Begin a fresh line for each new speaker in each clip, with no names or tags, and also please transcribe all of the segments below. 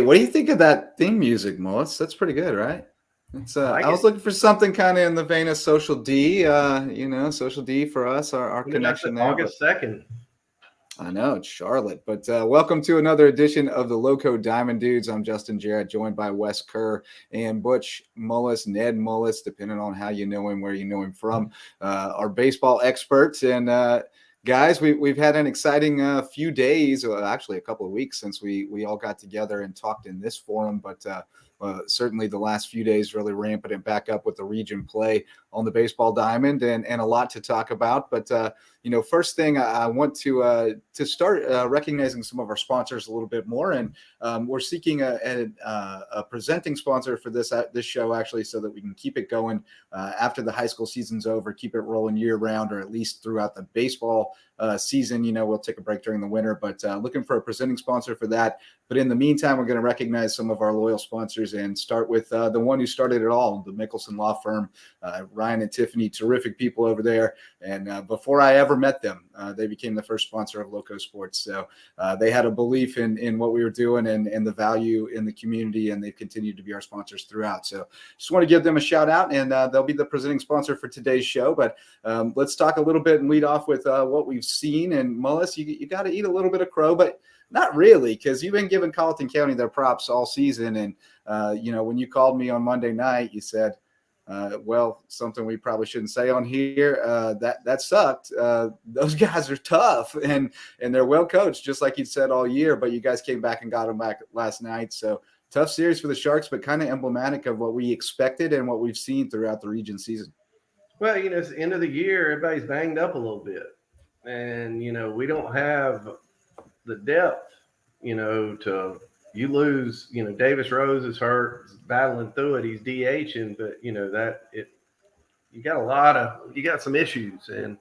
what do you think of that theme music, Mullis? That's pretty good, right? It's I was looking for something kind of in the vein of Social D, Social D for us, our connection there.
August 2nd.
I know, it's Charlotte. But welcome to another edition of the Lowco Diamond Dudes. I'm Justin Jarrett, joined by Wes Kerr and Butch Mullis, Ned Mullis, depending on how you know him, where you know him from, our baseball experts. And guys, we've had an exciting few days, actually a couple of weeks since we all got together and talked in this forum. But certainly the last few days really ramping it back up with the region play on the baseball diamond and a lot to talk about. But first thing I want to start recognizing some of our sponsors a little bit more, and we're seeking a presenting sponsor for this show, actually, so that we can keep it going after the high school season's over, keep it rolling year round, or at least throughout the baseball season. We'll take a break during the winter, but looking for a presenting sponsor for that. But in the meantime, we're going to recognize some of our loyal sponsors and start with the one who started it all, the Mickelson Law Firm. Ryan and Tiffany, terrific people over there. And before I ever met them, they became the first sponsor of Lowco Sports. So they had a belief in what we were doing and the value in the community, and they've continued to be our sponsors throughout. So just want to give them a shout out, and they'll be the presenting sponsor for today's show. But let's talk a little bit and lead off with what we've seen. And Mullis, you got to eat a little bit of crow, but not really, because you've been giving Colleton County their props all season. And, when you called me on Monday night, you said, something we probably shouldn't say on here. That sucked. Those guys are tough and they're well coached, just like you said all year. But you guys came back and got them back last night. So tough series for the Sharks, but kind of emblematic of what we expected and what we've seen throughout the region season.
Well, it's the end of the year. Everybody's banged up a little bit, and we don't have the depth, to. You lose, Davis Rose is hurt, battling through it. He's DHing, but you got some issues, and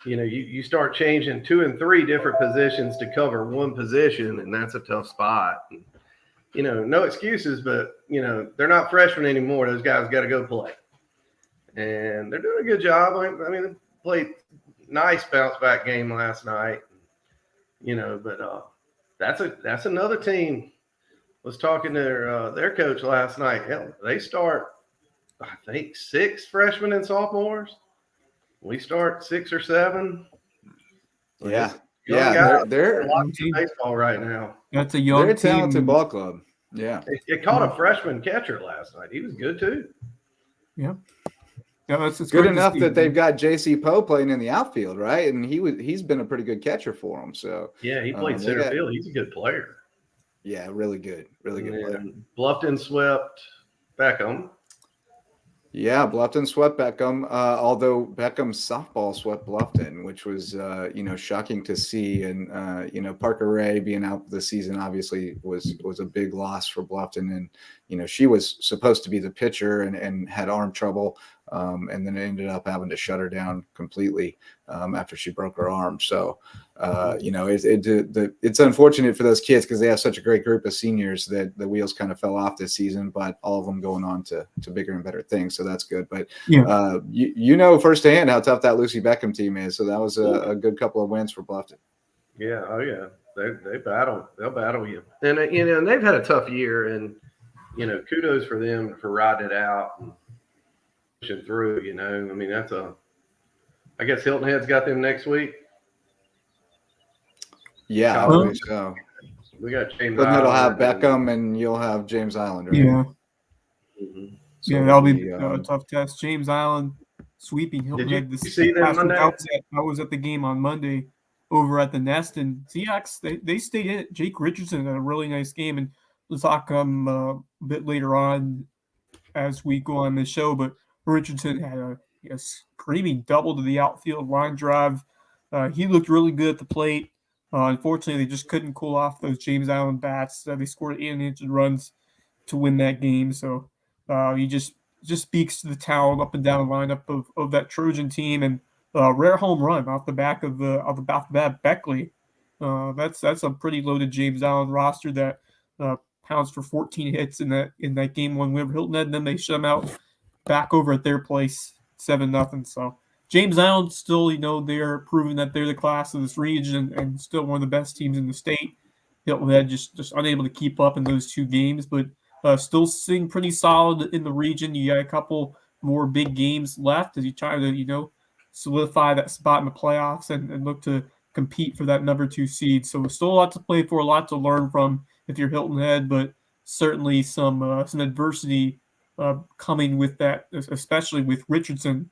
you start changing 2 and 3 different positions to cover one position, and that's a tough spot. And, no excuses, but they're not freshmen anymore. Those guys got to go play, and they're doing a good job. I mean, they played nice bounce back game last night, but that's another team. Was talking to their coach last night. Hell, they start, I think, 6 freshmen and sophomores. We start 6 or 7.
Yeah,
they're a lot of baseball right now.
That's a young
They're a talented ball club. Yeah,
it caught a freshman catcher last night. He was good too.
Yeah. Yeah, it's
good enough that they've got J.C. Poe playing in the outfield, right? And he's been a pretty good catcher for them. So
yeah, he played center field. He's a good player.
Yeah, really good player.
Bluffton swept Beckham.
Yeah, Bluffton swept Beckham, although Beckham's softball swept Bluffton, which was, shocking to see. And, Parker Ray being out this season obviously was a big loss for Bluffton. And, she was supposed to be the pitcher and had arm trouble. And then it ended up having to shut her down completely after she broke her arm. So, it's unfortunate for those kids because they have such a great group of seniors that the wheels kind of fell off this season, but all of them going on to bigger and better things. So that's good. But, firsthand how tough that Lucy Beckham team is. So that was a good couple of wins for Bluffton.
Yeah. Oh, yeah. They battle. They'll battle you. And, and they've had a tough year. And, kudos for them for riding it out and pushing through, I mean, I guess Hilton Head's got them next week.
Yeah, I believe so.
We got James
Then
Island.
it'll have Beckham and you'll have James Island, right?
Yeah.
Mm-hmm.
So that'll be a tough test. James Island sweeping Hilton Head.
Did you see that Monday?
I was at the game on Monday over at the Nest, and Seahawks, they stayed in it. Jake Richardson had a really nice game, and we'll talk a bit later on as we go on the show, but Richardson had a screaming double to the outfield line drive. He looked really good at the plate. Unfortunately, they just couldn't cool off those James Island bats. They scored 8 unanswered runs to win that game. So he just speaks to the talent up and down the lineup of that Trojan team, and rare home run off the back of that Beckley. That's a pretty loaded James Island roster that pounds for 14 hits in that game one win over Hilton Head, and then they shut them out back over at their place 7-0. So James Island still, they're proving that they're the class of this region and still one of the best teams in the state. Hilton Head just unable to keep up in those 2 games, but still sitting pretty solid in the region. You got a couple more big games left as you try to, solidify that spot in the playoffs and look to compete for that number 2 seed. So still a lot to play for, a lot to learn from if you're Hilton Head, but certainly some adversity coming with that, especially with Richardson,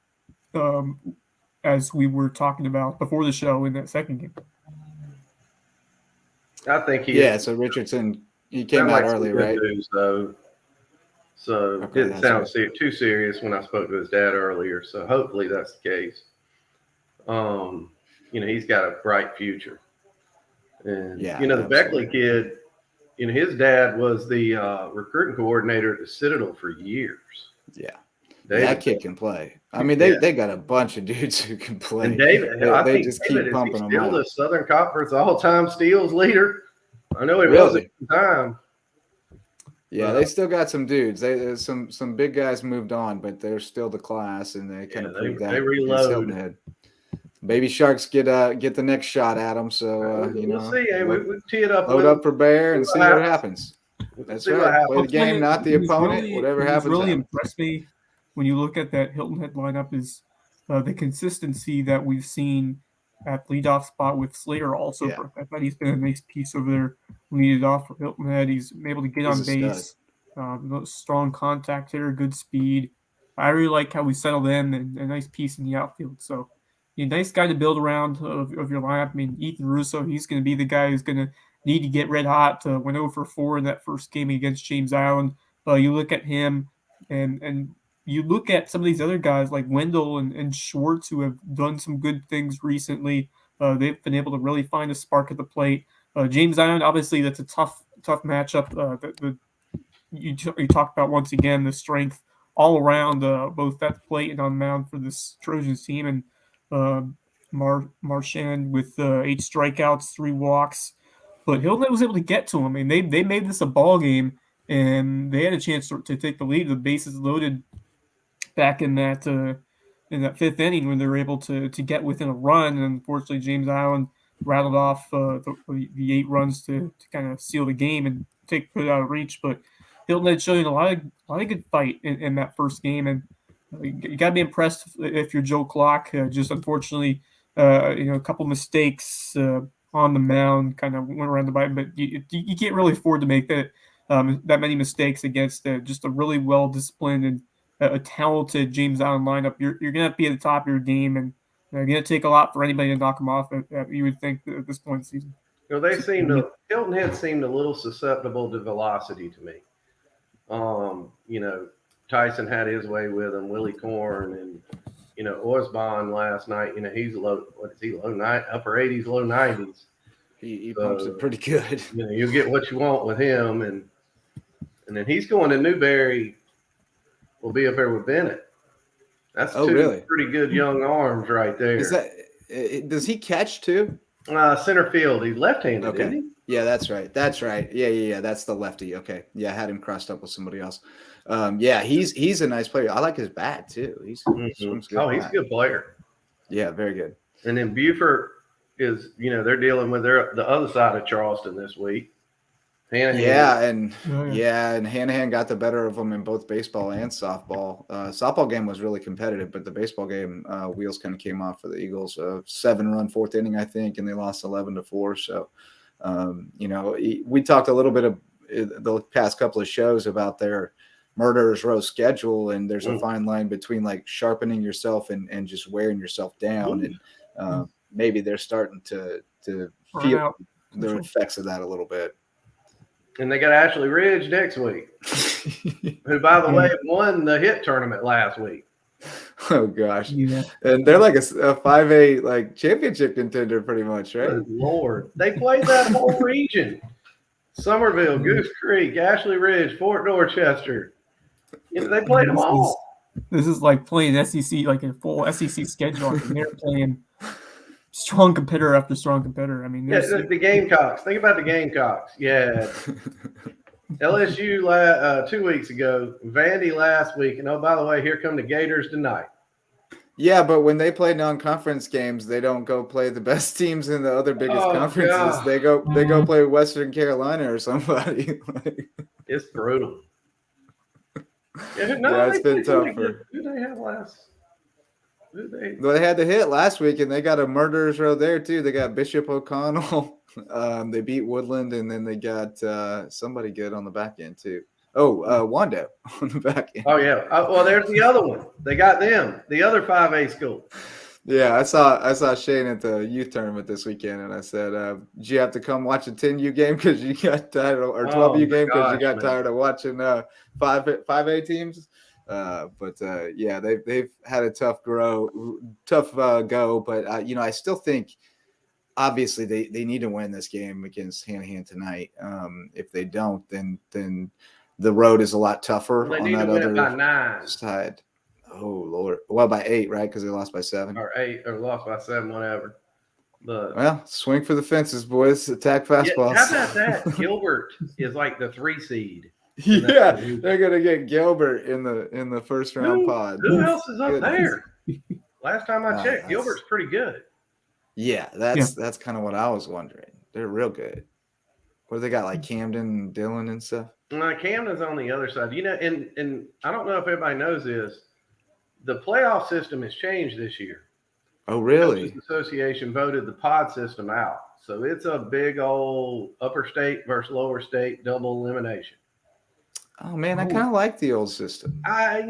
as we were talking about before the show in that second game.
I think
so Richardson, he came out early, right?
News, though. So
Okay,
didn't sound too serious when I spoke to his dad earlier. So hopefully that's the case. He's got a bright future. And, the Beckley kid, his dad was the recruiting coordinator at the Citadel for years.
Yeah. That kid can play. I mean, they got a bunch of dudes who can play.
And David,
they just keep pumping them out.
Still the Southern Conference all-time steals leader. I know he wasn't at the time.
Yeah, they still got some dudes. Some big guys moved on, but they're still the class, and they kind of prove that.
They reload.
Baby Sharks get the next shot at them. So
we'll see. Hey, we tee it up.
Load up for Bear and see what happens. That's right. Play the game, not the opponent. Whatever happens.
Really impressed me when you look at that Hilton Head lineup is the consistency that we've seen at leadoff spot with Slater also.
Yeah.
I thought he's been a nice piece over there leading off for Hilton Head. He's been able to get on base, strong contact hitter, good speed. I really like how we settled in and a nice piece in the outfield. So, nice guy to build around of your lineup. I mean, Ethan Russo, he's going to be the guy who's going to need to get red hot. Went 0 for 4 in that first game against James Island. You look at him and you look at some of these other guys like Wendell and Schwartz who have done some good things recently. They've been able to really find a spark at the plate. James Island, obviously, that's a tough matchup. You talked about once again the strength all around both at the plate and on the mound for this Trojans team. And Marchand with 8 strikeouts, 3 walks. But Hilton was able to get to him. I mean, they made this a ball game, and they had a chance to take the lead. The bases loaded back in that 5th inning when they were able to get within a run. And unfortunately, James Island rattled off the 8 runs to kind of seal the game and put it out of reach. But Hilton had shown a lot of good fight in that first game, and you got to be impressed if you're Joe Clark. Just unfortunately, a couple mistakes on the mound kind of went around the bite, but you can't really afford to make that many mistakes against just a really well disciplined and a talented James Island lineup. You're going to have to be at the top of your game, and they're going to take a lot for anybody to knock them off. You would think at this point in the season.
Hilton Head seemed a little susceptible to velocity to me. Tyson had his way with him, Willie Korn, and Orsbon last night. He's low 90s, upper 80s, low 90s.
He pumps it pretty good.
You get what you want with him, and then he's going to Newberry. We'll be up there with Bennett. That's two pretty good young arms right there.
Does he catch too?
Center field. He's left-handed,
okay.
Isn't he?
Yeah, that's right. Yeah. That's the lefty. Okay. Yeah, I had him crossed up with somebody else. He's a nice player. I like his bat too. He's a good player. Yeah, very good.
And then Buford is, they're dealing with the other side of Charleston this week.
Hanahan. And Hanahan got the better of them in both baseball and softball. Softball game was really competitive, but the baseball game wheels kind of came off for the Eagles. 7-run 4th inning, I think, and they lost 11-4. So, we talked a little bit of the past couple of shows about their Murderers Row schedule, and there's a fine line between like sharpening yourself and just wearing yourself down, and maybe they're starting to feel the effects of that a little bit.
And they got Ashley Ridge next week, who, by the way, won the hit tournament last week.
Oh gosh, yeah. And they're like a 5A like championship contender, pretty much, right?
Good Lord, they played that whole region: Somerville, Goose Creek, Ashley Ridge, Fort Dorchester. They played them all.
This is like playing SEC, like a full SEC schedule. They're playing strong competitor after strong competitor. I mean,
the Gamecocks. Think about the Gamecocks. Yeah. LSU 2 weeks ago, Vandy last week, and oh, by the way, here come the Gators tonight.
Yeah, but when they play non-conference games, they don't go play the best teams in the other biggest
Oh,
conferences.
God.
They go play Western Carolina or somebody.
It's brutal. Yeah,
It's
they
been
played somebody
tougher.
good. Who they have last? Who they?
Well, they had the hit last week, and they got a murderer's row there too. They got Bishop O'Connell. They beat Woodland, and then they got somebody good on the back end too. Oh, Wando on the back end.
Oh yeah. Well, there's the other one. They got them. The other 5A school.
Yeah, I saw Shane at the youth tournament this weekend, and I said, "Did you have to come watch a 10U game because you got tired, or 12U game because you got tired of watching 5A teams?" Yeah, they've had a tough go, but I still think obviously they need to win this game against Hanahan tonight. If they don't, then the road is a lot tougher
They
on
need
that
to win
other
it by 9
side. Oh Lord! Well, by 8, right? Because they lost by 7
or 8 or lost by 7, whatever. But
well, swing for the fences, boys. Attack fastballs.
how about that? Gilbert is like the 3 seed.
Yeah, they're gonna get Gilbert in the first round pod.
Who else is up there? Last time I checked,
That's,
Gilbert's pretty good.
Yeah, that's kind of what I was wondering. They're real good. What do they got, like Camden and Dillon and stuff?
Camden's on the other side. And I don't know if everybody knows this. The playoff system has changed this year.
Oh, really?
The Association voted the pod system out. So it's a big old upper state versus lower state double elimination.
Oh man, I kind of like the old system.
I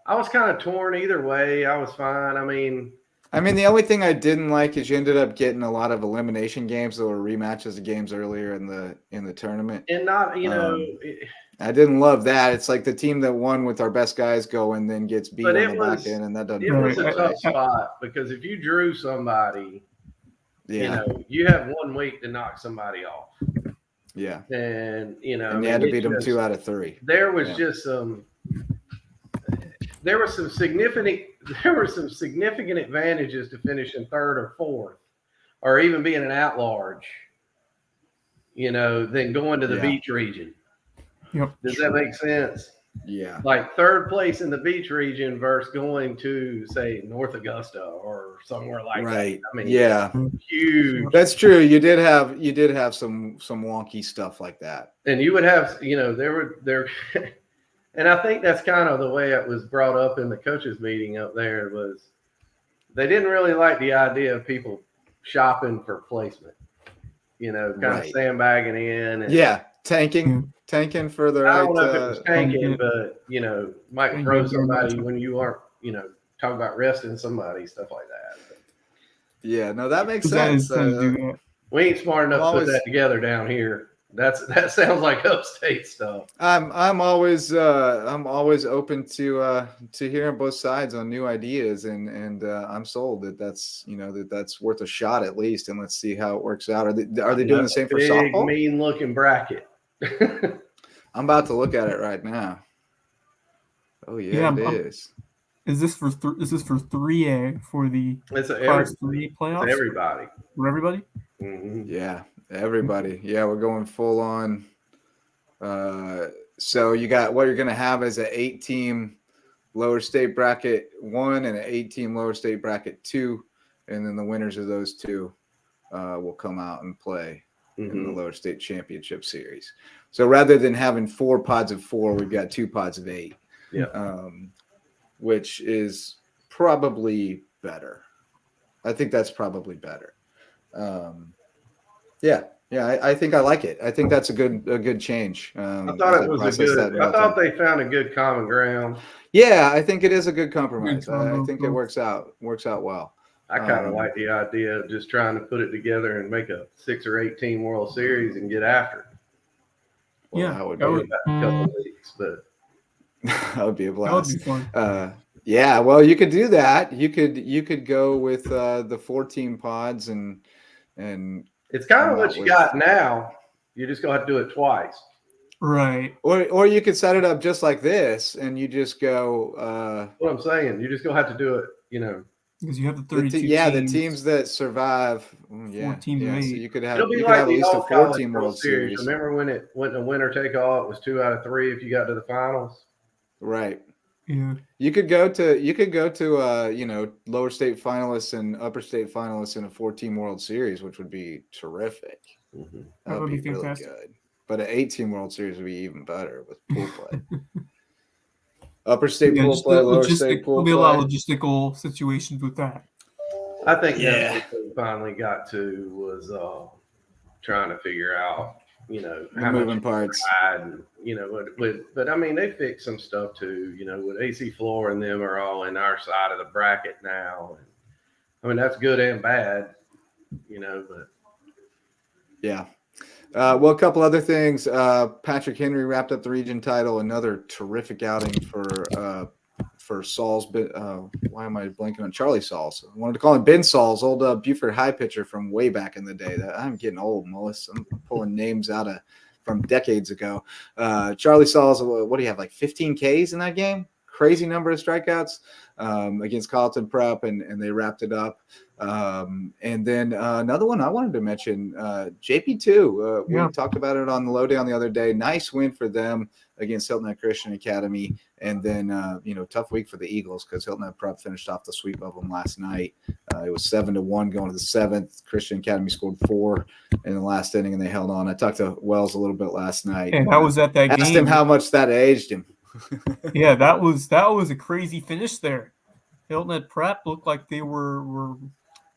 was kind of torn either way. I was fine. I mean,
the only thing I didn't like is you ended up getting a lot of elimination games that were rematches of games earlier in the tournament.
And not,
I didn't love that. It's like the team that won with our best guys go and then gets beat on the back end, and that doesn't.
It was a tough spot because if you drew somebody,
yeah,
you have 1 week to knock somebody off.
Yeah,
and
you had to beat them 2 out of 3.
There was just there were some significant advantages to finishing 3rd or 4th, or even being an at-large, than going to the beach region.
Yep.
Does that make sense?
Yeah.
Like 3rd place in the beach region versus going to, say, North Augusta or somewhere like that.
Yeah.
Huge.
That's true. You did have some wonky stuff like that.
And you would have, there and I think that's kind of the way it was brought up in the coaches meeting up there, was they didn't really like the idea of people shopping for placement, kind of sandbagging in. And,
tanking for the
I don't know if it was tanking, but, might throw somebody when you aren't, talk about resting somebody, stuff like that. But,
yeah, no, that makes sense.
We ain't smart enough to put that together down here. That sounds like upstate stuff.
I'm always open to hearing both sides on new ideas, and I'm sold that's that's worth a shot at least, and let's see how it works out. Are they doing the same for softball?
Mean looking bracket.
I'm about to look at it right now. Oh yeah, it is.
Is this for 3A for the Class 3 playoffs?
It's everybody.
For everybody?
Mm-hmm.
Yeah, everybody. Yeah, we're going full on. So you got what you're going to have is an 8-team lower state bracket 1 and an 8-team lower state bracket 2, and then the winners of those 2 will come out and play in the lower state championship series. So rather than having 4 pods of 4, we've got 2 pods of 8.
Yeah.
Which is probably better. I think that's probably better. I think I like it. I think that's a good change.
I thought it was I thought they found a good common ground.
Yeah, I think it is a good compromise. I think it works out well.
I kind of like the idea of just trying to put it together and make a 6 or 8 team World Series and get after it.
Well, that would be
a couple of weeks, but
that would be a blast.
That would be fun.
Yeah, well, you could do that. You could go with the 4-team pods and
it's kind of what you got now. You just gonna have to do it twice.
Right.
Or you could set it up just like this, and you just go.
What I'm saying, you just gonna have to do it.
Because you have the 32 teams.
The teams that survive.
4 teams of 8.
So you could have.
It'll be
you
like
could have at least a 4-team
World Series. Remember when it went to winner take all? It was 2 out of 3 if you got to the finals.
Right.
Yeah.
You could go to lower state finalists and upper state finalists in a 4-team World Series, which would be terrific.
Mm-hmm.
That would be really
fantastic.
good. But an 8-team World Series would be even better with pool play. Upper state pool play, lower state pool
There'll be a lot
play.
of logistical situations with that.
I think that's what we finally got to was trying to figure out,
The
how
moving
much
parts.
and but I mean they fixed some stuff too. With AC Floor and them are all in our side of the bracket now. And, I mean that's good and bad, but
Yeah. Well, a couple other things. Patrick Henry wrapped up the region title. Another terrific outing for Sauls. Why am I blanking on Charlie Sauls? I wanted to call him Ben Sauls, old Buford High pitcher from way back in the day. I'm getting old, Mullis. I'm pulling names from decades ago. Charlie Sauls, what do you have, like 15 Ks in that game? Crazy number of strikeouts against Colleton Prep, and they wrapped it up. And then another one I wanted to mention, JP2. We talked about it on the lowdown the other day. Nice win for them against Hilton Head Christian Academy. And then, tough week for the Eagles because Hilton Head Prep finished off the sweep of them last night. It was 7-1 going to the 7th. Christian Academy scored 4 in the last inning, and they held on. I talked to Wells a little bit last night.
And I was at that game.
Asked him how much that aged him.
Yeah, that was a crazy finish there. Hilton Head Prep looked like they were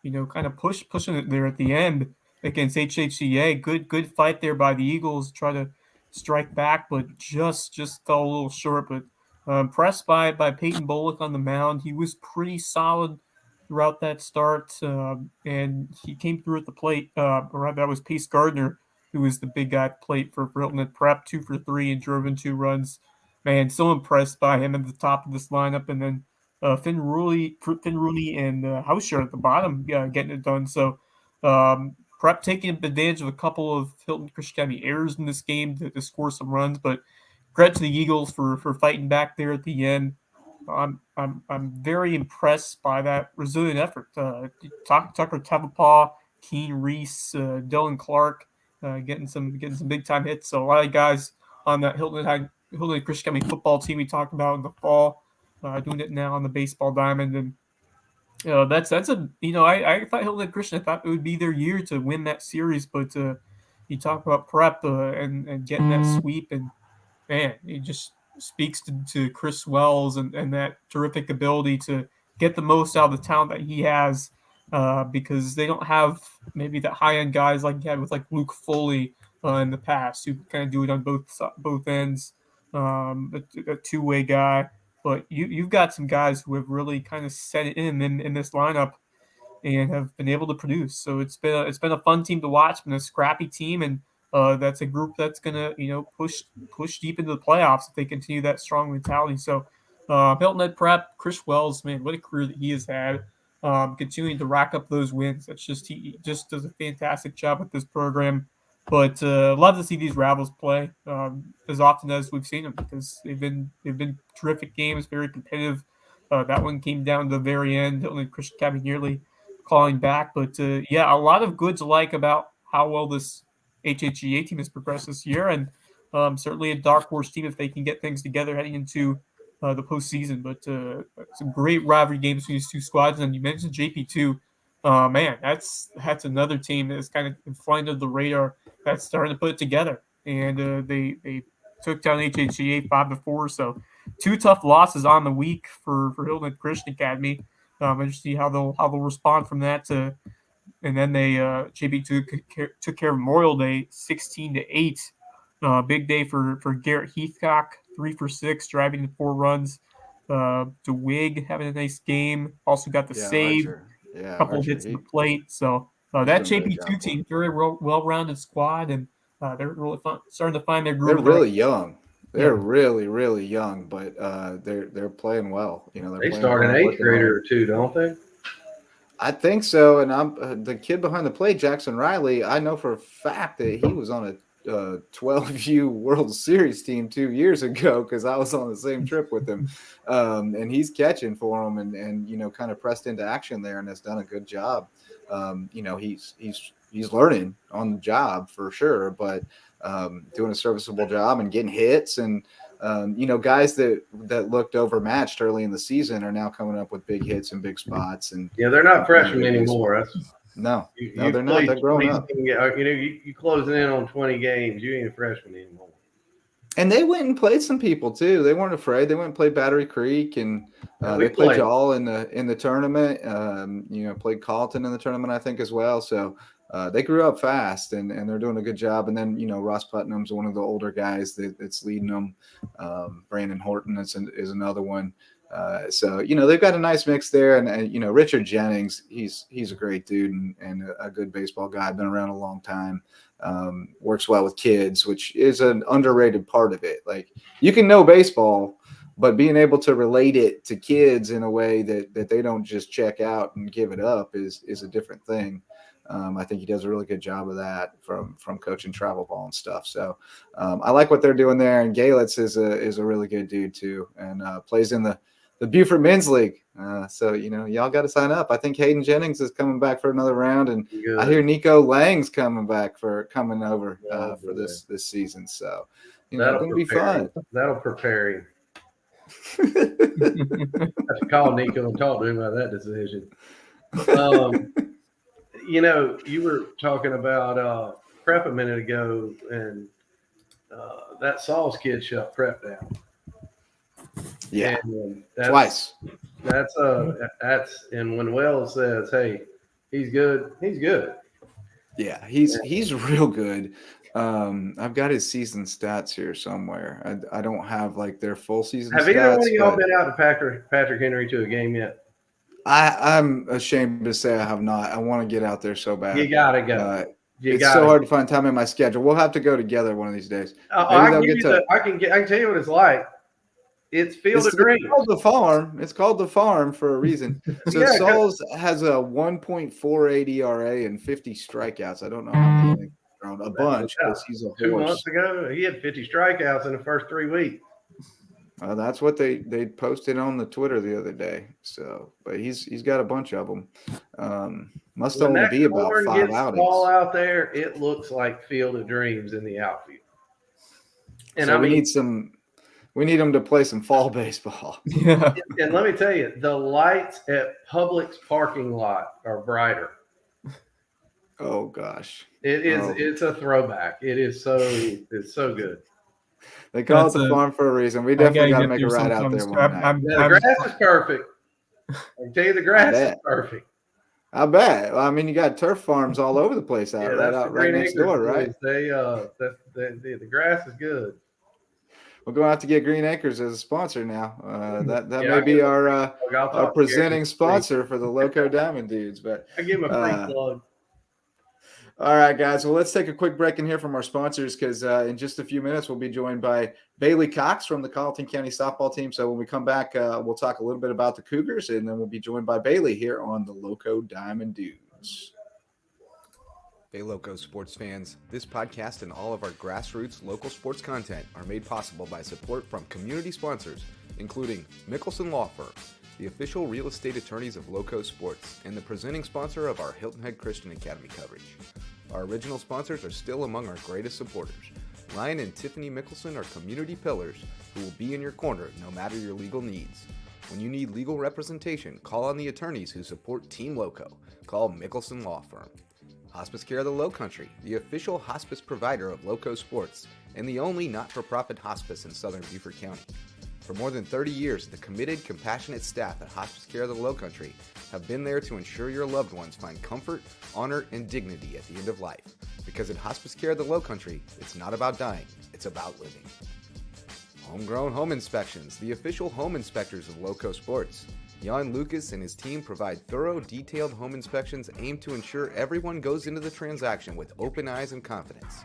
kind of pushing it there at the end against HHCA. Good fight there by the Eagles, try to strike back, but just fell a little short. But impressed by Peyton Bullock on the mound. He was pretty solid throughout that start, and he came through at the plate. That was Pace Gardner, who was the big guy at the plate for Hilton Head Prep, 2 for 3 and drove in 2 runs. Man, so impressed by him at the top of this lineup, and then Finn Rooney and Hauscher at the bottom getting it done. So Prep taking advantage of a couple of Hilton Christian Academy errors in this game to score some runs, but credit to the Eagles for fighting back there at the end. I'm very impressed by that resilient effort. Tucker Tavapaw, Keen Reese, Dylan Clark getting some big time hits. So a lot of guys on that Hilton Christian Academy football team we talked about in the fall. Doing it now on the baseball diamond, and that's I thought Hilton Christian, I thought it would be their year to win that series, but you talk about Prep and getting that sweep, and man, it just speaks to Chris Wells and that terrific ability to get the most out of the talent that he has, because they don't have maybe that high end guys like he had with like Luke Foley in the past, who kind of do it on both ends, a two-way guy. But you've got some guys who have really kind of set it in this lineup and have been able to produce. So it's been a fun team to watch, been a scrappy team, and that's a group that's gonna push deep into the playoffs if they continue that strong mentality. So Hilton Head Prep, Chris Wells, man, what a career that he has had, continuing to rack up those wins. He just does a fantastic job with this program. But love to see these rivals play as often as we've seen them, because they've been terrific games, very competitive. That one came down to the very end. Only Christian Academy nearly clawing back, but a lot of good to like about how well this HHGA team has progressed this year, and certainly a dark horse team if they can get things together heading into the postseason. But some great rivalry games between these two squads, and you mentioned JP2. Man, that's another team that's kind of flying under the radar that's starting to put it together. And they took down HHCA 5-4. So 2 tough losses on the week for Hilton Head Christian Academy. And just see how they'll respond from that. And then they JP2 took care of Memorial Day 16-8. Big day for Garrett Heathcock, 3 for 6, driving in 4 runs. DeWig having a nice game. Also got the save.
Archer. Yeah,
Couple hits at the plate. So that JP2 team, very well-rounded squad, and they're really starting to find their groove.
They're really young. They're really, really young, but they're playing well.
They start an 8th grader or 2, don't they?
I think so. And I'm the kid behind the plate, Jackson Riley. I know for a fact that he was on a 12U World Series team 2 years ago, because I was on the same trip with him, and he's catching for him and kind of pressed into action there and has done a good job. He's learning on the job for sure, but doing a serviceable job and getting hits and Guys that looked overmatched early in the season are now coming up with big hits and big spots. And
yeah, they're not freshmen anymore.
No, they're not. They're growing up.
You closing in on 20 games. You ain't a freshman anymore.
And they went and played some people too. They weren't afraid. They went and played Battery Creek, and they played y'all in the tournament. Played Colleton in the tournament, I think, as well. So they grew up fast, and they're doing a good job. And then Ross Putnam's one of the older guys that's leading them. Brandon Horton is another one. So they've got a nice mix there, and Richard Jennings, he's a great dude and a good baseball guy. Been around a long time. Works well with kids, which is an underrated part of it. Like, you can know baseball, but being able to relate it to kids in a way that they don't just check out and give it up is a different thing. I think he does a really good job of that from coaching travel ball and stuff. So I like what they're doing there. And Galitz is a really good dude too, and plays in the Beaufort Men's League. So y'all got to sign up. I think Hayden Jennings is coming back for another round, and I hear Nico Lang's coming over for this season. So it's gonna be fun.
That'll prepare him. I have to call Nico and talk to him about that decision. You were talking about prep a minute ago, and that Sauls kid shut prep down.
Yeah,
and
twice.
That's and when Wells says, "Hey, he's good," he's good.
Yeah, he's real good. I've got his season stats here somewhere. I don't have like their full season.
Have either one of y'all been out to Patrick Henry to a game yet?
I'm ashamed to say I have not. I want to get out there so bad.
You gotta go.
It's so hard to find time in my schedule. We'll have to go together one of these days.
I can tell you what it's like. It's Field of Dreams.
It's called the Farm. It's called the Farm for a reason. So Sauls has a 1.48 ERA and 50 strikeouts. I don't know how many. A bunch because he's a horse.
2 months ago, he had 50 strikeouts in the first 3 weeks.
That's what they posted on the Twitter the other day. So, but he's got a bunch of them. Must only be about 5 outings.
Ball out there, it looks like Field of Dreams in the outfield. And
so we need them to play some fall baseball.
Yeah.
And let me tell you, the lights at Publix parking lot are brighter.
Oh gosh.
It is. It's a throwback. It's so good.
They call it the Farm for a reason. We definitely got to make a ride out there one night.
The grass is perfect. I can tell you, the grass is perfect.
I bet. Well, I mean, you got turf farms all over the place right next door, right?
The grass is good.
We're going to have to get Green Acres as a sponsor now. That may be our presenting sponsor for the Lowco Diamond Dudes. But
I give him a free plug.
All right, guys. Well, let's take a quick break and hear from our sponsors, because in just a few minutes, we'll be joined by Bailey Cox from the Colleton County softball team. So when we come back, we'll talk a little bit about the Cougars, and then we'll be joined by Bailey here on the Lowco Diamond Dudes.
Hey, Lowco sports fans. This podcast and all of our grassroots local sports content are made possible by support from community sponsors, including Mickelson Law Firm, the official real estate attorneys of Lowco Sports, and the presenting sponsor of our Hilton Head Christian Academy coverage. Our original sponsors are still among our greatest supporters. Ryan and Tiffany Mickelson are community pillars who will be in your corner no matter your legal needs. When you need legal representation, call on the attorneys who support Team Lowco. Call Mickelson Law Firm. Hospice Care of the Lowcountry, the official hospice provider of Lowco Sports, and the only not-for-profit hospice in southern Beaufort County. For more than 30 years, the committed, compassionate staff at Hospice Care of the Lowcountry have been there to ensure your loved ones find comfort, honor, and dignity at the end of life. Because at Hospice Care of the Lowcountry, it's not about dying, it's about living. Homegrown Home Inspections, the official home inspectors of Lowco Sports. Jan Lucas and his team provide thorough, detailed home inspections aimed to ensure everyone goes into the transaction with open eyes and confidence.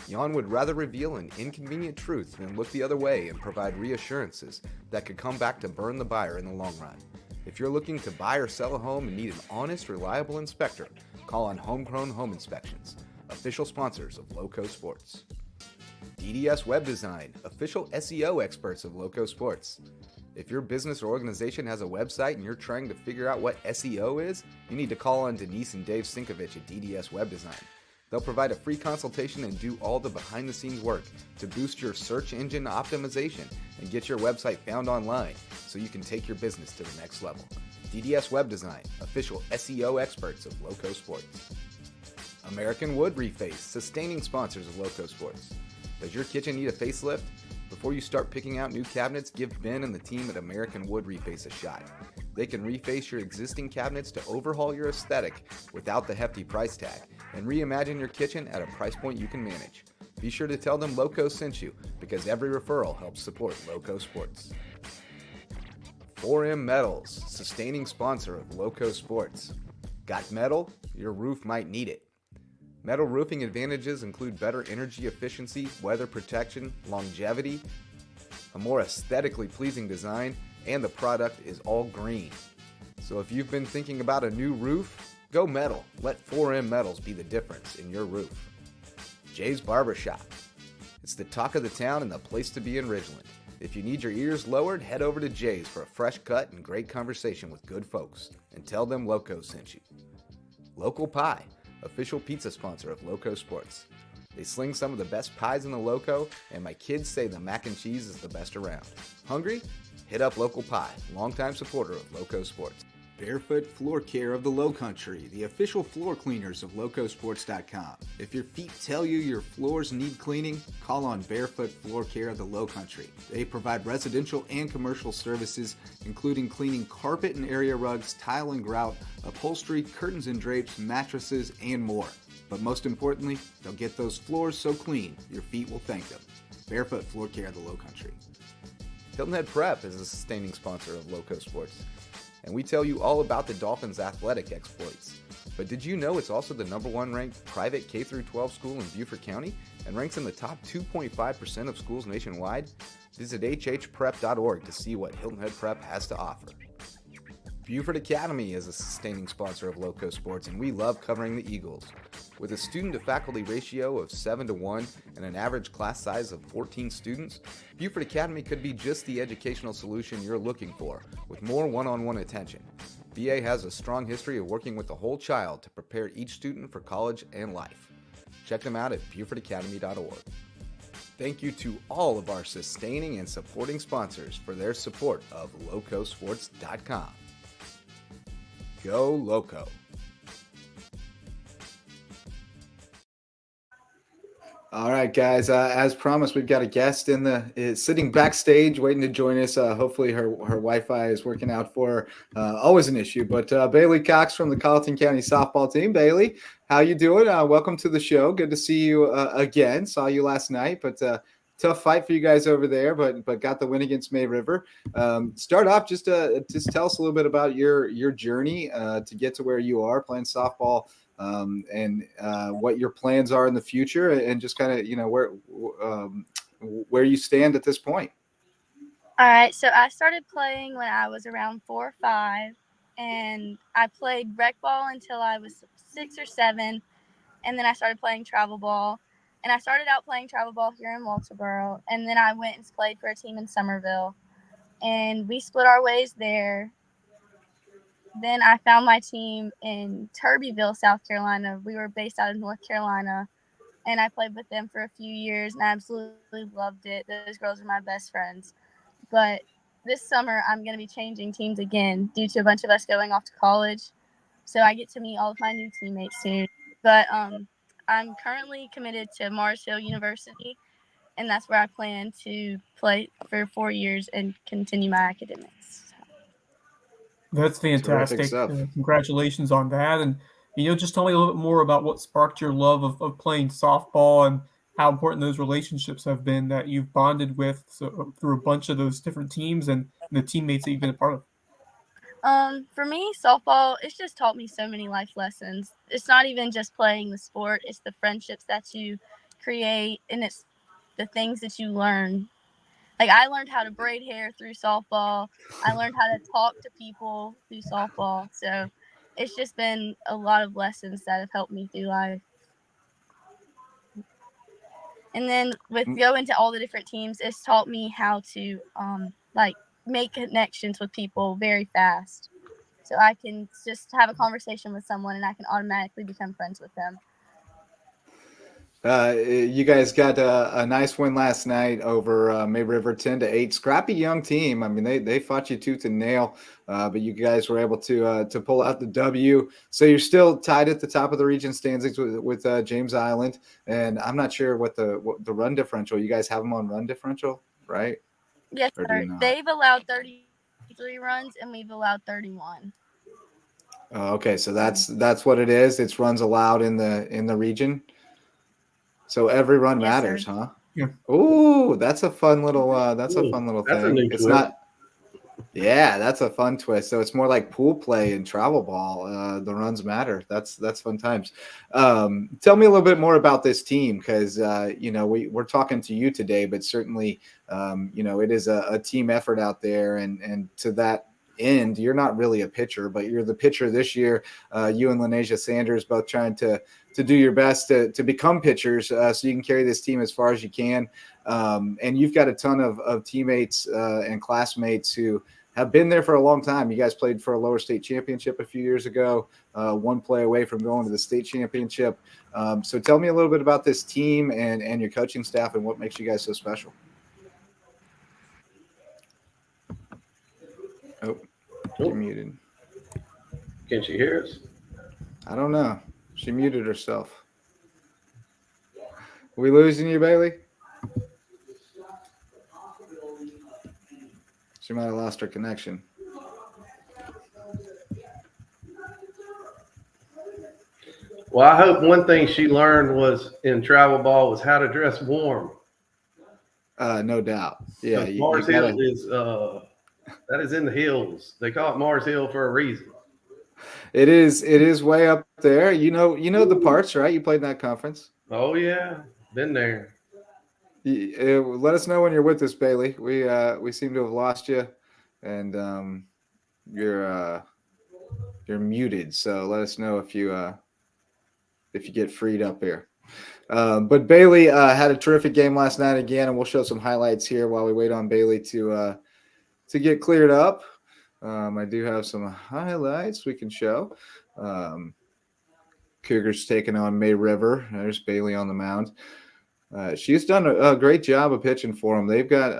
Jan would rather reveal an inconvenient truth than look the other way and provide reassurances that could come back to burn the buyer in the long run. If you're looking to buy or sell a home and need an honest, reliable inspector, call on Homegrown Home Inspections, official sponsors of Lowco Sports. DDS Web Design, official SEO experts of Lowco Sports. If your business or organization has a website and you're trying to figure out what SEO is, you need to call on Denise and Dave Sinkovich at DDS Web Design. They'll provide a free consultation and do all the behind-the-scenes work to boost your search engine optimization and get your website found online so you can take your business to the next level. DDS Web Design, official SEO experts of Lowco Sports. American Wood Reface, sustaining sponsors of Lowco Sports. Does your kitchen need a facelift? Before you start picking out new cabinets, give Ben and the team at American Wood Reface a shot. They can reface your existing cabinets to overhaul your aesthetic without the hefty price tag and reimagine your kitchen at a price point you can manage. Be sure to tell them Lowco sent you, because every referral helps support Lowco Sports. 4M Metals, sustaining sponsor of Lowco Sports. Got metal? Your roof might need it. Metal roofing advantages include better energy efficiency, weather protection, longevity, a more aesthetically pleasing design, and the product is all green. So if you've been thinking about a new roof, go metal. Let 4M Metals be the difference in your roof. Jay's Barbershop. It's the talk of the town and the place to be in Ridgeland. If you need your ears lowered, head over to Jay's for a fresh cut and great conversation with good folks. And tell them Lowco sent you. Local Pie, official pizza sponsor of Lowco Sports. They sling some of the best pies in the Lowco, and my kids say the mac and cheese is the best around. Hungry? Hit up Local Pie, longtime supporter of Lowco Sports.
Barefoot Floor Care of the Lowcountry, the official floor cleaners of LowcoSports.com. If your feet tell you your floors need cleaning, call on Barefoot Floor Care of the Lowcountry. They provide residential and commercial services, including cleaning carpet and area rugs, tile and grout, upholstery, curtains and drapes, mattresses, and more. But most importantly, they'll get those floors so clean, your feet will thank them. Barefoot Floor Care of the Lowcountry.
Hilton Head Prep is a sustaining sponsor of Lowco Sports, and we tell you all about the Dolphins' athletic exploits. But did you know it's also the #1 ranked private K-12 school in Beaufort County and ranks in the top 2.5% of schools nationwide? Visit hhprep.org to see what Hilton Head Prep has to offer. Beaufort Academy is a sustaining sponsor of Lowco Sports, and we love covering the Eagles. With a student-to-faculty ratio of 7-1 and an average class size of 14 students, Beaufort Academy could be just the educational solution you're looking for, with more one-on-one attention. BA has a strong history of working with the whole child to prepare each student for college and life. Check them out at BeaufortAcademy.org. Thank you to all of our sustaining and supporting sponsors for their support of LowcoSports.com. Go Lowco!
All right, guys. As promised, we've got a guest sitting backstage, waiting to join us. Hopefully, her Wi-Fi is working out for her. Always an issue, but Bailey Cox from the Colleton County softball team. Bailey, how you doing? Welcome to the show. Good to see you again. Saw you last night, but tough fight for you guys over there. But got the win against May River. Start off, just tell us a little bit about your journey to get to where you are playing softball. And what your plans are in the future, and just kind of where you stand at this point.
All right, so I started playing when I was around 4 or 5, and I played rec ball until I was 6 or 7, and then I started playing travel ball. And I started out playing travel ball here in Walterboro, and then I went and played for a team in Somerville, and we split our ways there. Then I found my team in Turbyville, South Carolina. We were based out of North Carolina, and I played with them for a few years, and I absolutely loved it. Those girls are my best friends. But this summer, I'm going to be changing teams again due to a bunch of us going off to college. So I get to meet all of my new teammates soon. But I'm currently committed to Mars Hill University, and that's where I plan to play for 4 years and continue my academics.
That's fantastic. Congratulations on that. And, just tell me a little bit more about what sparked your love of playing softball and how important those relationships have been that you've bonded with through a bunch of those different teams and the teammates that you've been a part of.
For me, softball, it's just taught me so many life lessons. It's not even just playing the sport. It's the friendships that you create, and it's the things that you learn. Like, I learned how to braid hair through softball. I learned how to talk to people through softball. So it's just been a lot of lessons that have helped me through life. And then with going to all the different teams, it's taught me how to, make connections with people very fast. So I can just have a conversation with someone and I can automatically become friends with them.
You guys got a nice win last night over May River, 10-8. Scrappy young team. I mean, they fought you tooth and nail, but you guys were able to pull out the W. So you're still tied at the top of the region standings with James Island, and I'm not sure what the run differential. You guys have them on run differential, right?
Yes,
Or do
sir.
you not?
They've allowed 33 runs, and we've allowed 31.
Oh, okay, so that's what it is. It's runs allowed in the region. So every run
Yes,
matters,
sir.
huh?
Yeah.
Ooh, that's a fun little
That's a
thing.
new
It's
twist.
not. Yeah, that's a fun twist. So it's more like pool play and travel ball. The runs matter. That's fun times. Tell me a little bit more about this team because we're talking to you today, but certainly it is a team effort out there, and to that end, you're not really a pitcher, but you're the pitcher this year. You and Lanesia Sanders both trying to do your best to become pitchers, so you can carry this team as far as you can. And you've got a ton of teammates and classmates who have been there for a long time. You guys played for a lower state championship a few years ago, one play away from going to the state championship. So tell me a little bit about this team and your coaching staff and what makes you guys so special. Oh, you're muted.
Can she hear us?
I don't know. She muted herself. Are we losing you, Bailey? She might have lost her connection.
Well, I hope one thing she learned was in travel ball was how to dress warm.
No doubt. Yeah,
Mars Hill is that is in the hills. They call it Mars Hill for a reason.
It is way up there. You know the parts, right? You played in that conference.
Oh yeah, been there.
Let us know when you're with us, Bailey. We seem to have lost you, and you're muted. So let us know if you get freed up here. But Bailey had a terrific game last night again, and we'll show some highlights here while we wait on Bailey to get cleared up. I do have some highlights we can show. Cougars taking on May River. There's Bailey on the mound. She's done a great job of pitching for them. They've got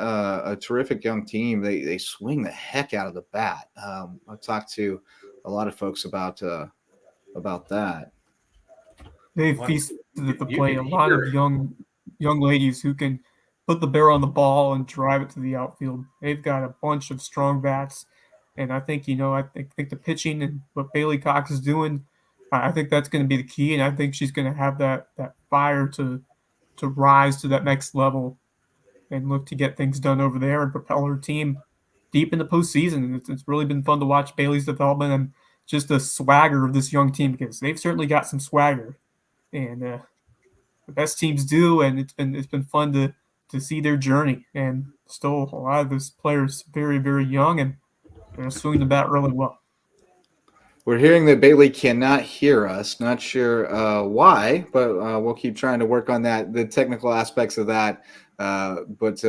a terrific young team. They swing the heck out of the bat. I've talked to a lot of folks about that.
They've feasted at the plate. A lot of young ladies who can put the barrel on the ball and drive it to the outfield. They've got a bunch of strong bats, and I think I think the pitching and what Bailey Cox is doing, I think that's going to be the key, and I think she's going to have that fire to rise to that next level and look to get things done over there and propel her team deep in the postseason. It's really been fun to watch Bailey's development and just the swagger of this young team because they've certainly got some swagger, and the best teams do. And it's been fun to see their journey. And still, a lot of those players very, very young, and they're swinging the bat really well.
We're hearing that Bailey cannot hear us. Not sure why, but we'll keep trying to work on that, the technical aspects of that. But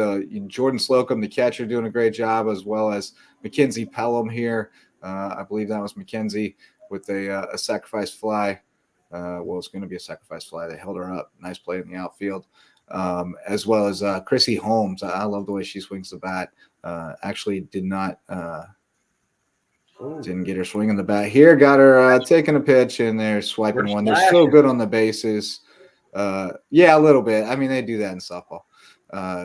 Jordan Slocum, the catcher, doing a great job, as well as Mackenzie Pelham here. I believe that was Mackenzie with a sacrifice fly. Well, it's going to be a sacrifice fly. They held her up. Nice play in the outfield. As well as Chrissy Holmes. I love the way she swings the bat. Actually did not didn't get her swinging the bat here. Got her taking a pitch, and they're swiping one. They're so good on the bases. Yeah, a little bit. I mean, they do that in softball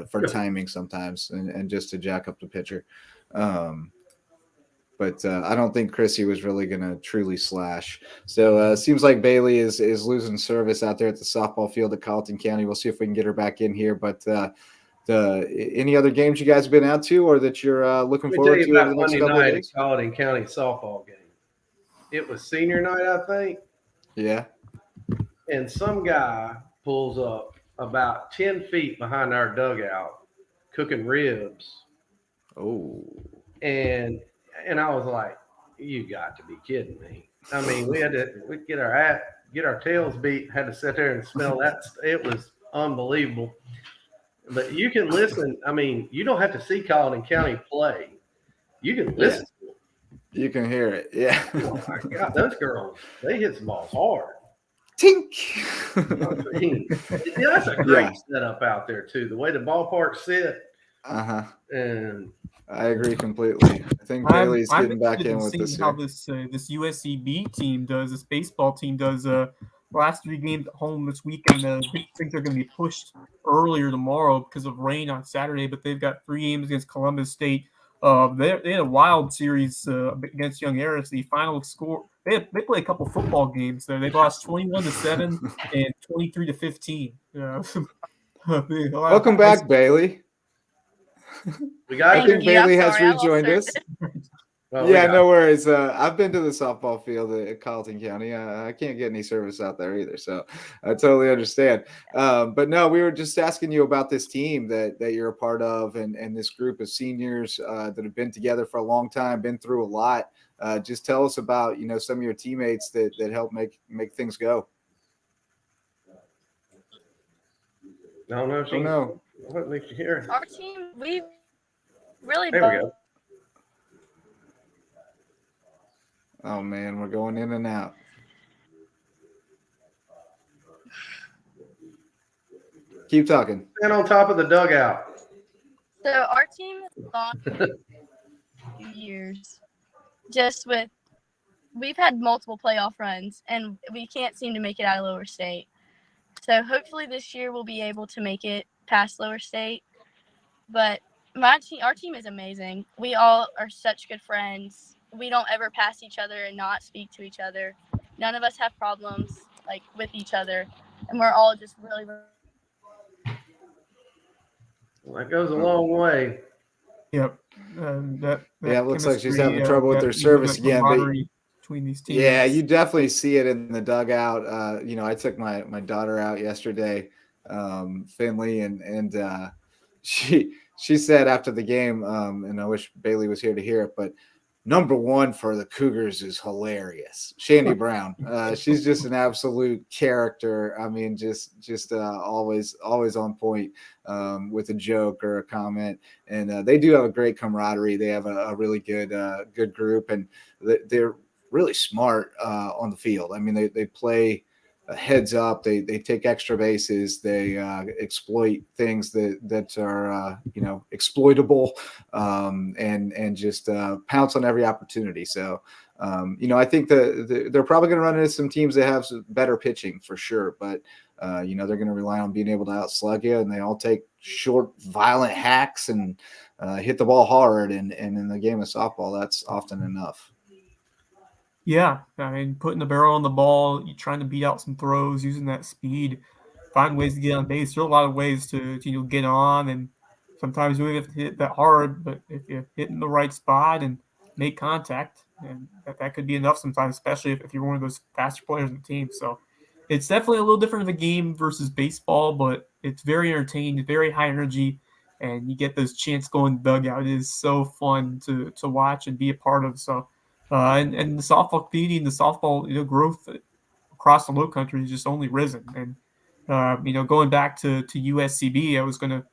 for timing sometimes and just to jack up the pitcher. But I don't think Chrissy was really going to truly slash. So it seems like Bailey is losing service out there at the softball field at Colleton County. We'll see if we can get her back in here. But any other games you guys have been out to or that you're looking forward to over the next couple of days?
Colleton County softball game. It was senior night, I think.
Yeah.
And some guy pulls up about 10 feet behind our dugout cooking ribs.
Oh.
And I was like, you got to be kidding me. I mean, we'd get our tails beat, had to sit there and smell that. It was unbelievable. But you can listen. I mean, you don't have to see Colleton County play. You can listen to it.
You can hear it. Yeah.
Oh my God, those girls, they hit some balls hard.
Tink.
That's a great setup out there too. The way the ballpark sit. And
I agree completely. I think Bailey's getting back in with this.
How this USCB team does, this baseball team does. Last 3 games at home this weekend. I think they're going to be pushed earlier tomorrow because of rain on Saturday. But they've got 3 games against Columbus State. They had a wild series against Young Eris. The final score. They play a couple football games there. They lost 21-7 and 23-15.
Welcome back, Bailey.
I
think Bailey has rejoined us. No worries. I've been to the softball field at Colleton County. I can't get any service out there either, so I totally understand. But no, we were just asking you about this team that you're a part of, and this group of seniors that have been together for a long time, been through a lot. Just tell us about some of your teammates that help make things go.
No. What makes you hear?
Our team, we really.
There we go.
Oh man, we're going in and out. Keep talking.
Stand on top of the dugout.
So our team has gone for a few years. We've had multiple playoff runs, and we can't seem to make it out of Lower State. So hopefully this year we'll be able to make it past Lower State. But our team is amazing. We all are such good friends. We don't ever pass each other and not speak to each other. None of us have problems with each other, and we're all just really.
Well, that goes a long way.
Yep. That
it looks like she's having trouble with her service again.
Between these teams.
Yeah, you definitely see it in the dugout. I took my daughter out yesterday, Finley, and she said after the game, and I wish Bailey was here to hear it, but number one for the Cougars is hilarious. Shandy Brown. She's just an absolute character. I mean, just always on point with a joke or a comment. And they do have a great camaraderie. They have a really good group, and they're really smart on the field. I mean, they play heads up. They take extra bases. They exploit things that are exploitable, and just pounce on every opportunity. So I think they're probably going to run into some teams that have some better pitching for sure, but they're going to rely on being able to outslug you, and they all take short, violent hacks and hit the ball hard. And in the game of softball, that's often enough.
Yeah, I mean, putting the barrel on the ball, you trying to beat out some throws, using that speed, find ways to get on base. There are a lot of ways to get on, and sometimes you don't have to hit that hard, but if you hit in the right spot and make contact, and that could be enough sometimes, especially if you're one of those faster players in the team. So it's definitely a little different of a game versus baseball, but it's very entertaining, very high energy, and you get those chants going in the dugout. It is so fun to watch and be a part of. So. And the softball community and the softball growth across the Lowcountry has just only risen. And going back to USCB, I was going to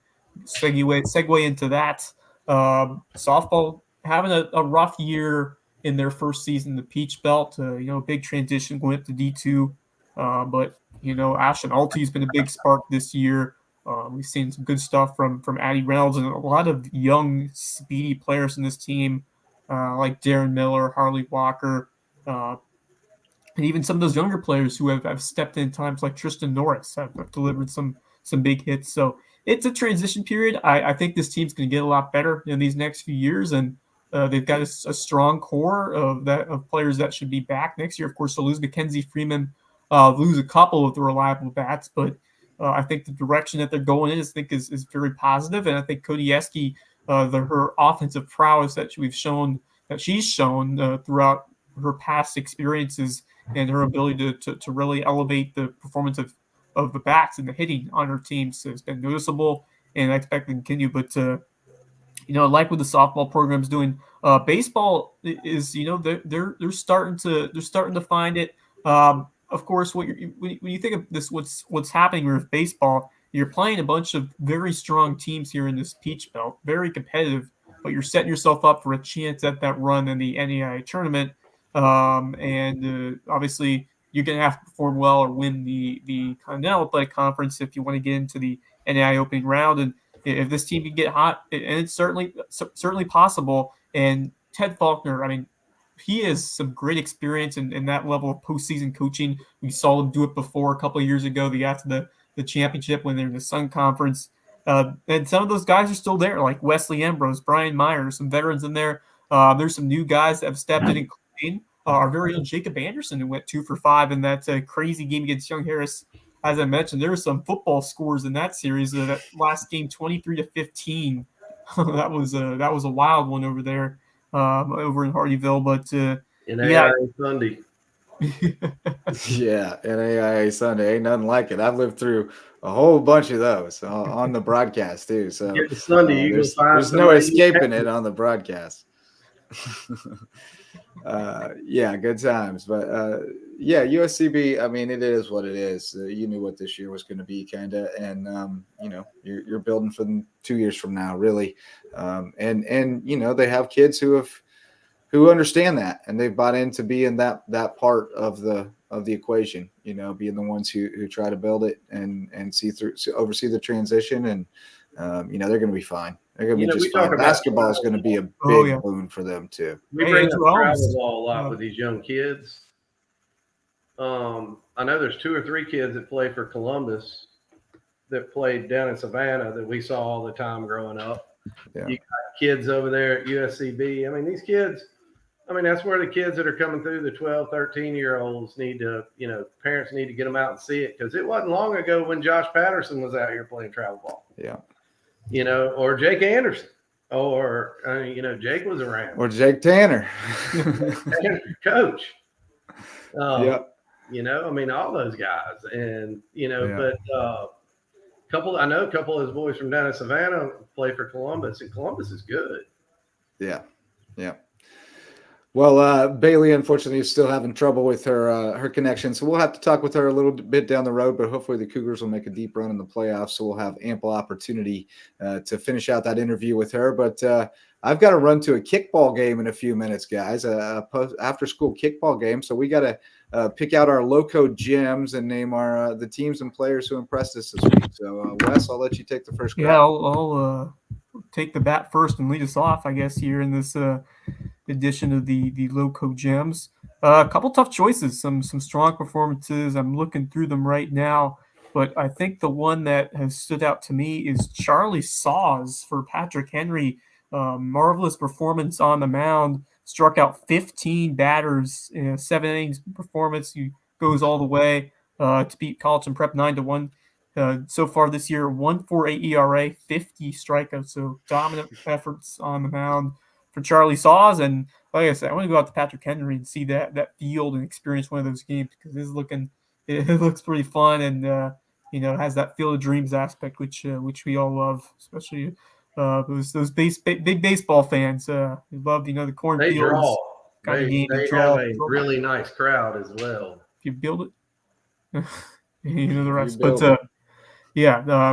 segue into that. Softball having a rough year in their first season, the Peach Belt. Big transition going up to D2. But Ashton Alty has been a big spark this year. We've seen some good stuff from Addie Reynolds and a lot of young, speedy players in this team. Like Darren Miller, Harley Walker, and even some of those younger players who have stepped in times like Tristan Norris have delivered some big hits. So it's a transition period. I think this team's going to get a lot better in these next few years, and they've got a strong core of players that should be back next year. Of course, they'll lose Mackenzie Freeman, lose a couple of the reliable bats, but I think the direction that they're going in is very positive, and I think Cody Eske, her offensive prowess that she's shown throughout her past experiences and her ability to really elevate the performance of the bats and the hitting on her teams has been noticeable, and I expect to continue. But like what the softball program's doing, baseball is they're starting to find it. Of course, when you think of this, what's happening with baseball. You're playing a bunch of very strong teams here in this Peach Belt, very competitive, but you're setting yourself up for a chance at that run in the NAIA tournament. And obviously, you're going to have to perform well or win the Continental Athletic Conference if you want to get into the NAI opening round. And if this team can get hot, and it's certainly possible. And Ted Faulkner, I mean, he has some great experience in that level of postseason coaching. We saw him do it before a couple of years ago. They got to the championship when they're in the Sun Conference. And some of those guys are still there, like Wesley Ambrose, Brian Myers, some veterans in there. There's some new guys that have stepped in, including our very own Jacob Anderson, who went 2 for 5 in that crazy game against Young Harris. As I mentioned, there were some football scores in that series. That last game, 23-15. that was a wild one over there, over in Hardyville. But
NAIA Sunday.
Yeah, NAIA Sunday ain't nothing like it. I've lived through a whole bunch of those on the broadcast too. So
Sunday,
there's no escaping it on the broadcast. Yeah, good times. But yeah, USCB, I mean, it is what it is. You knew what this year was going to be, kind of, and you know, you're building for them 2 years from now, really. And you know, they have kids who understand that, and they've bought into being that part of the equation, you know, being the ones who try to build it and oversee the transition. And you know, they're going to be fine. They're going to be just fine. Basketball is going to be a big boon for them too.
We bring up travel ball a lot with these young kids. I know there's 2 or 3 kids that play for Columbus that played down in Savannah that we saw all the time growing up.
Yeah.
You got kids over there at USCB. I mean, these kids, I mean, that's where the kids that are coming through, the 12, 13-year-olds need to, you know, parents need to get them out and see it, because it wasn't long ago when Josh Patterson was out here playing travel ball.
Yeah.
You know, or Jake Anderson, or, you know, Jake was around.
Or Jake Tanner.
Coach.
Yeah.
You know, I mean, all those guys. And, you know, but I know a couple of those boys from down in Savannah play for Columbus, and Columbus is good.
Yeah. Yeah. Well, Bailey, unfortunately, is still having trouble with her connection, so we'll have to talk with her a little bit down the road, but hopefully the Cougars will make a deep run in the playoffs, so we'll have ample opportunity to finish out that interview with her. But I've got to run to a kickball game in a few minutes, guys, after-school kickball game, so we got to pick out our Lowco gems and name the teams and players who impressed us this week. So, Wes, I'll let you take the first crack.
Yeah, I'll take the bat first and lead us off, I guess, here in this edition of the Lowco Gems. A couple tough choices, some strong performances. I'm looking through them right now, but I think the one that has stood out to me is Charlie Saws for Patrick Henry. Marvelous performance on the mound, struck out 15 batters in a 7 innings performance. He goes all the way to beat Colleton Prep 9-1. So far this year, 1.48 ERA, 50 strikeouts. So dominant efforts on the mound for Charlie Saws. And like I said, I want to go out to Patrick Henry and see that field and experience one of those games, because it looks pretty fun, and you know, has that Field of Dreams aspect, which we all love, especially those big baseball fans who love, you know, the cornfields.
They have a really nice crowd as well.
If you build it, you know the rest. But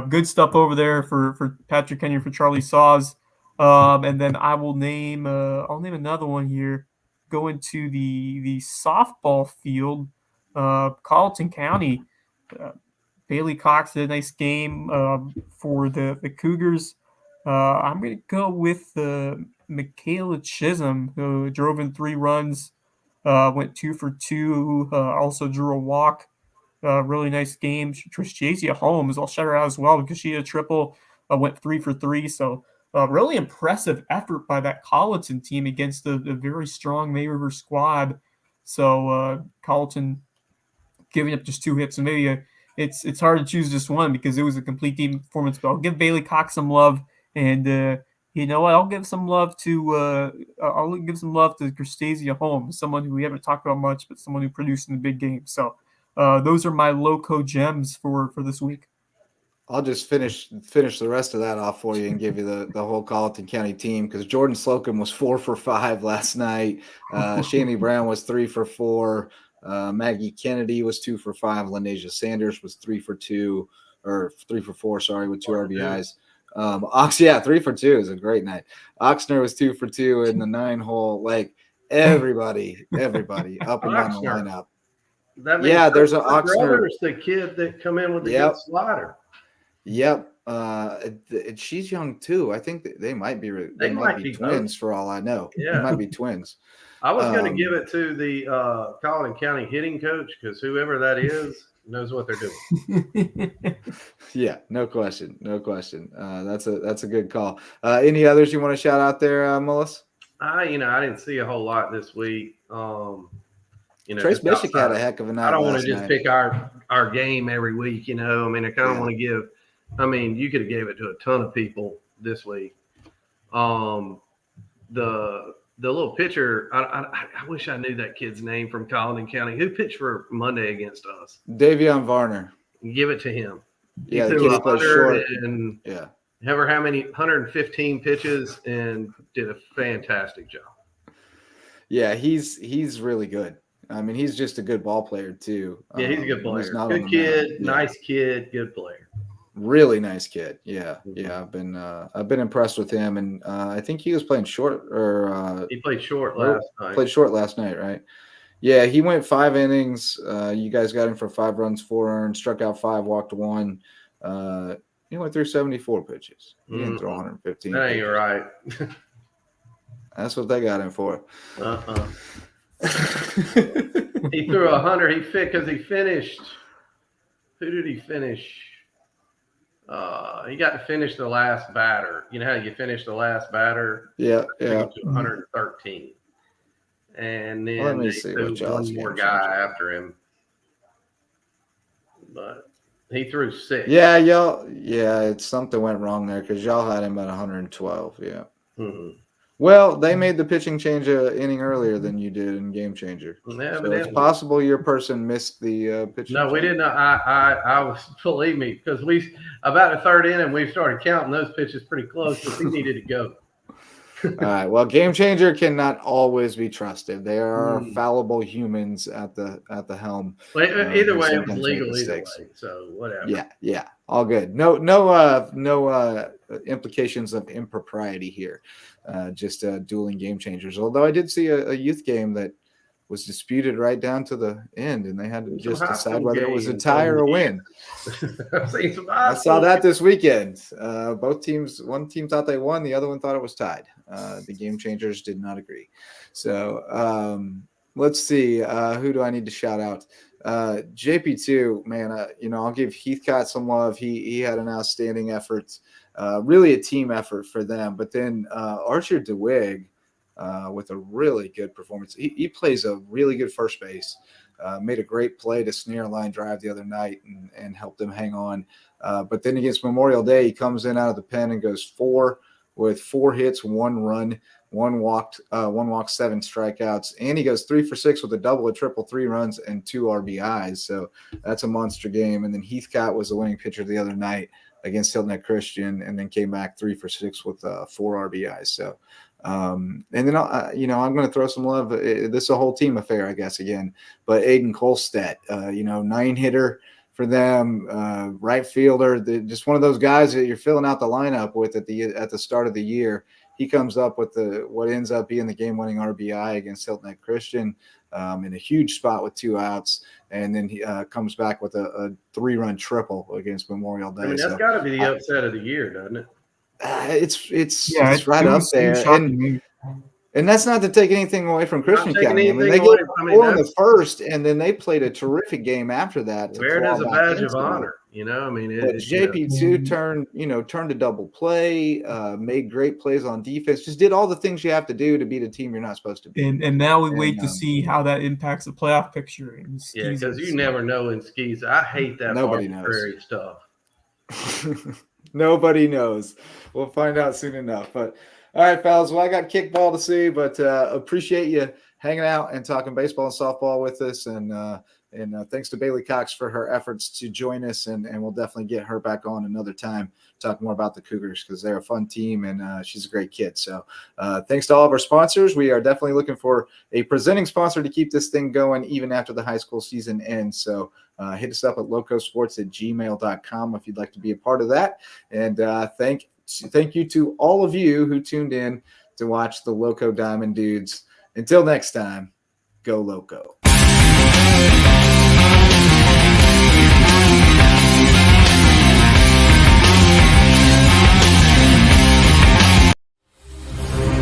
good stuff over there for Patrick Henry, for Charlie Saws. And then I will name another one here. Going to the softball field, Colleton County. Bailey Cox did a nice game for the Cougars. I'm going to go with Michaela Chisholm, who drove in 3 runs, went 2 for 2, also drew a walk. Really nice game. Tristasia Holmes, I'll shout her out as well, because she had a triple, went 3 for 3. So really impressive effort by that Colleton team against a very strong May River squad. So Colleton giving up just 2 hits, and maybe it's hard to choose just one because it was a complete team performance. But I'll give Bailey Cox some love, and you know what? I'll give some love to Tristasia Holmes, someone who we haven't talked about much, but someone who produced in the big game. So those are my Lowco gems for this week.
I'll just finish the rest of that off for you and give you the whole Colleton County team, because Jordan Slocum was 4 for 5 last night. Shani Brown was 3 for 4. Maggie Kennedy was 2 for 5. Lanasia Sanders was 3 for 4, sorry, with 2 RBIs. 3 for 2 is a great night. Oxner was 2 for 2 in the 9-hole. Like everybody up and down the lineup.
That means
Yeah, there's an
her
Oxnard.
brother's the kid that come in with the good slider.
Yep. She's young too. I think they might be twins
both.
for all I know.
Yeah.
They might be twins.
I was going to give it to the Colleton County hitting coach because whoever that is knows what they're doing.
Yeah, no question. That's a good call. Any others you want to shout out there, Mullis?
I didn't see a whole lot this week.
Trace Bishop had a heck of a night.
I don't want to just pick our game every week. I kind of want to give. You could have gave it to a ton of people this week. The little pitcher, I wish I knew that kid's name from Colleton County. Who pitched for Monday against us?
Davion Varner.
Give it to him. He
Yeah,
threw
the kid plays short.
And
yeah.
Ever how many 115 pitches and did a fantastic job.
Yeah, he's really good. He's just a good ball player too.
Yeah, he's a good player. Good kid, nice kid, good player.
Really nice kid. Yeah, yeah. I've been impressed with him, and I think he was playing short, or
he played short last night.
Played short last night, right? Yeah, he went 5 innings. You guys got him for 5 runs, 4 earned, struck out 5, walked 1. He went through 74 pitches. He didn't throw 115.
That ain't right.
That's what they got him for.
He threw 100. He fit because he finished. Who did he finish? He got to finish the last batter. You know how you finish the last batter?
Yeah.
113. And then they threw one more guy after him. But he threw 6.
Yeah, it's something went wrong there because y'all had him at 112. Yeah.
Mm-hmm.
Well, they made the pitching change an inning earlier than you did in Game Changer.
Yeah,
so it's possible your person missed the pitching.
No, we didn't. I was, believe me, because about the 3rd inning, we started counting those pitches pretty close because he needed to go.
All right. Well, Game Changer cannot always be trusted. They are fallible humans at the helm.
Well, either way, it was legal either way. So whatever.
Yeah. All good. No implications of impropriety here. Just dueling Game Changers. Although I did see a youth game that was disputed right down to the end, and they had to just decide whether it was a tie or a win. I saw that this weekend. Both teams, one team thought they won, the other one thought it was tied. The Game Changers did not agree. So let's see. Who do I need to shout out? JP2, man, I'll give Heathcott some love. He had an outstanding effort. Really a team effort for them. But then Archer DeWig with a really good performance. He plays a really good first base. Made a great play to snare a line drive the other night and helped them hang on. But then against Memorial Day, he comes in out of the pen and goes 4 with 4 hits, 1 run, 1 walk, 7 strikeouts. And he goes 3 for 6 with a double, a triple, 3 runs, and 2 RBIs. So that's a monster game. And then Heathcott was the winning pitcher the other night against Hilton Head Christian, and then came back 3 for 6 with 4 RBIs. So, and then I'm going to throw some love. This is a whole team affair, I guess, again. But Aiden Kolstedt, 9-hitter for them, right fielder, just one of those guys that you're filling out the lineup with at the start of the year. He comes up with what ends up being the game-winning RBI against Hilton Head Christian in a huge spot with 2 outs, and then he comes back with a 3-run triple against Memorial Day.
That's got to be the upset of the year, doesn't it?
It's right up there. And that's not to take anything away from Christian County. They get 4 in the first, and then they played a terrific game after that.
Where it is a badge of honor,
JP2 turned a double play, made great plays on defense, just did all the things you have to do to beat a team you're not supposed to beat.
And now we wait to see how that impacts the playoff picture.
Yeah, because you never know in skis. I hate that arbitrary stuff.
Nobody knows. We'll find out soon enough. But all right, fellas. Well, I got kickball to see, but appreciate you hanging out and talking baseball and softball with us. And thanks to Bailey Cox for her efforts to join us. And we'll definitely get her back on another time, talk more about the Cougars because they're a fun team and she's a great kid. So thanks to all of our sponsors. We are definitely looking for a presenting sponsor to keep this thing going even after the high school season ends. So hit us up at locosports@gmail.com if you'd like to be a part of that. And thank you to all of you who tuned in to watch the Lowco Diamond Dudes. Until next time, go Lowco.